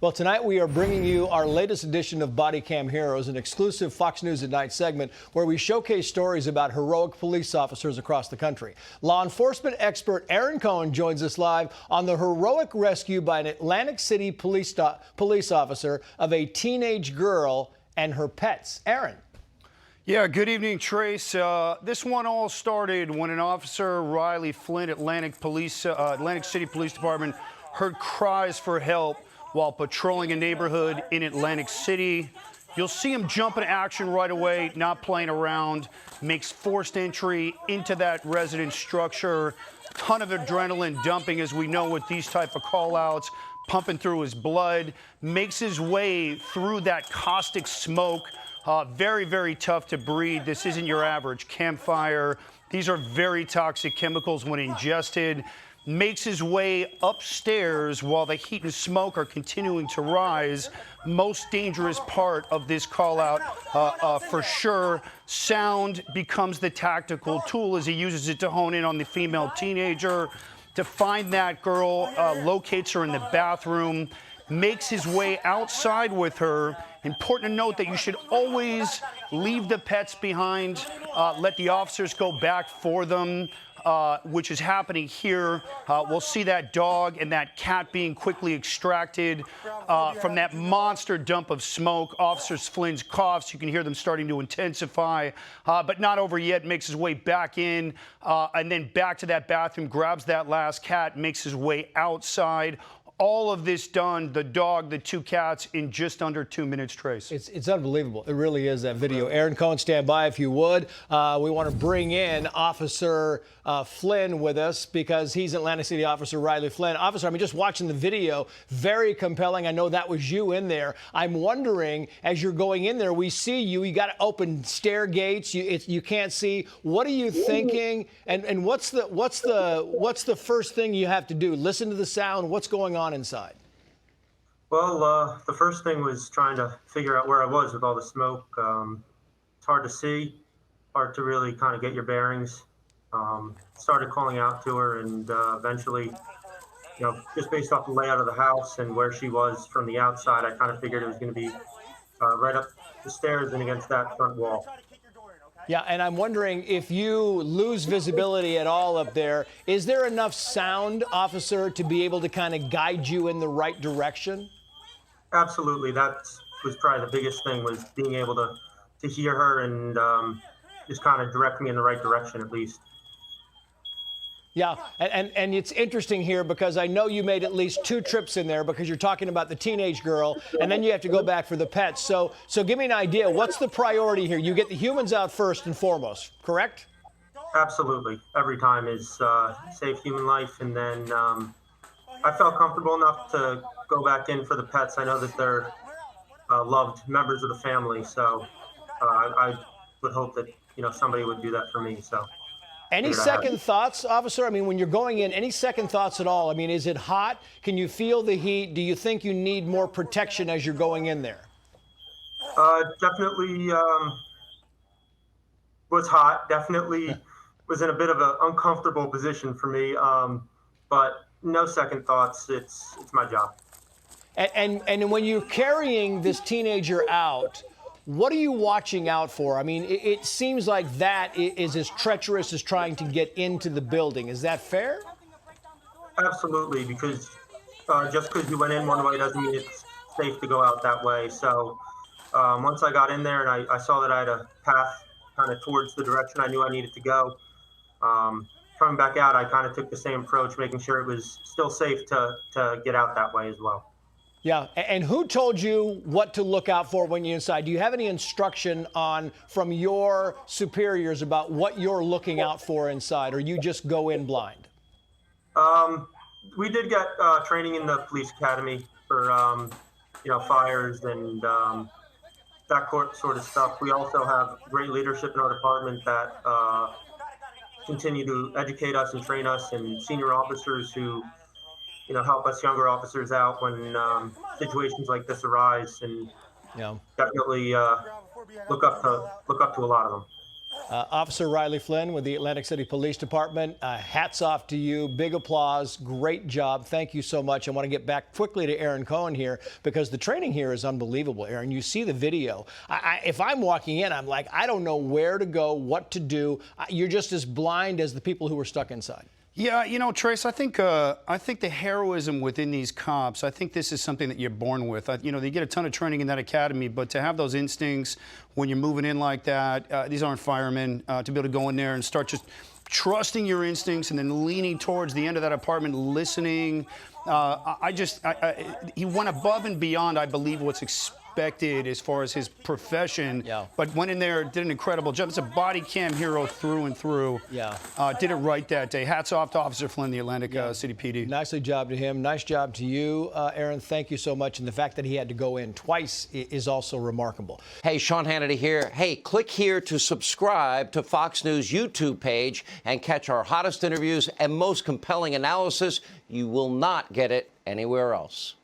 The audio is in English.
Well, tonight we are bringing you our latest edition of Body Cam Heroes, an exclusive Fox News at Night segment where we showcase stories about heroic police officers across the country. Law enforcement expert Aaron Cohen joins us live on the heroic rescue by an Atlantic City police officer of a teenage girl and her pets. Aaron. Yeah, good evening, Trace. This one all started when an officer, Riley Flynn, Atlantic City Police Department, heard cries for help while patrolling a neighborhood in Atlantic City. You'll see him jump into action right away, not playing around, makes forced entry into that residence structure. Ton of adrenaline dumping, as we know with these type of call-outs, pumping through his blood, makes his way through that caustic smoke. Very, very tough to breathe. This isn't your average campfire. These are very toxic chemicals when ingested. Makes his way upstairs while the heat and smoke are continuing to rise. Most dangerous part of this call out, for sure. Sound becomes the tactical tool as he uses it to hone in on the female teenager. To find that girl, locates her in the bathroom, makes his way outside with her. Important to note that you should always leave the pets behind, let the officers go back for them. Which is happening here. We'll see that dog and that cat being quickly extracted from that monster dump of smoke. Officer Flynn's coughs, you can hear them starting to intensify, but not over yet. Makes his way back in and then back to that bathroom, grabs that last cat, makes his way outside. All of this done, the dog, the two cats, in just under 2 minutes, Trace. It's unbelievable. It really is, that video. Aaron Cohen, stand by if you would. We want to bring in Officer Flynn with us because he's Atlantic City Officer Riley Flynn. Officer, I mean, just watching the video, very compelling. I know that was you in there. I'm wondering, as you're going in there, we see you. You got to open stair gates. You can't see. What are you thinking? And what's the first thing you have to do? Listen to the sound. What's going on inside? Well, the first thing was trying to figure out where I was with all the smoke. It's hard to see, hard to really kind of get your bearings. Started calling out to her, and eventually, just based off the layout of the house and where she was from the outside, I kind of figured it was going to be right up the stairs and against that front wall. Yeah, and I'm wondering if you lose visibility at all up there, is there enough sound, officer, to be able to kind of guide you in the right direction? Absolutely. That was probably the biggest thing, was being able to hear her and just kind of direct me in the right direction at least. Yeah, and it's interesting here because I know you made at least 2 trips in there because you're talking about the teenage girl, and then you have to go back for the pets. So give me an idea. What's the priority here? You get the humans out first and foremost, correct? Absolutely. Every time is save human life, and then I felt comfortable enough to go back in for the pets. I know that they're loved members of the family, so I would hope that somebody would do that for me. So. Any second thoughts, officer? I mean, when you're going in, any second thoughts at all? I mean, is it hot? Can you feel the heat? Do you think you need more protection as you're going in there? Definitely was hot. Definitely was in a bit of an uncomfortable position for me. But no second thoughts. It's my job. And when you're carrying this teenager out, what are you watching out for? I mean, it seems like that is as treacherous as trying to get into the building. Is that fair? Absolutely, because just because you went in one way doesn't mean it's safe to go out that way. So once I got in there and I saw that I had a path kind of towards the direction I knew I needed to go, coming back out, I kind of took the same approach, making sure it was still safe to get out that way as well. Yeah, and who told you what to look out for when you're inside? Do you have any instruction from your superiors about what you're looking out for inside, or you just go in blind? We did get training in the police academy for fires and that sort of stuff. We also have great leadership in our department that continue to educate us and train us, and senior officers who help us younger officers out when situations like this arise, and definitely look up to a lot of them. Officer Riley Flynn with the Atlantic City Police Department. Hats off to you. Big applause. Great job. Thank you so much. I want to get back quickly to Aaron Cohen here because the training here is unbelievable, Aaron. You see the video. If I'm walking in, I'm like, I don't know where to go, what to do. You're just as blind as the people who were stuck inside. Yeah, you know, Trace, I think the heroism within these cops, I think this is something that you're born with. You know, they get a ton of training in that academy, but to have those instincts when you're moving in like that, these aren't firemen, to be able to go in there and start just trusting your instincts and then leaning towards the end of that apartment, listening. He went above and beyond, I believe, what's expected as far as his profession, but went in there, did an incredible job. It's a body cam hero through and through. Did it right that day. Hats off to Officer Flynn, the Atlantic City PD. Nicely job to him. Nice job to you, Aaron. Thank you so much. And the fact that he had to go in twice is also remarkable. Hey, Sean Hannity here. Hey, click here to subscribe to Fox News YouTube page and catch our hottest interviews and most compelling analysis. You will not get it anywhere else.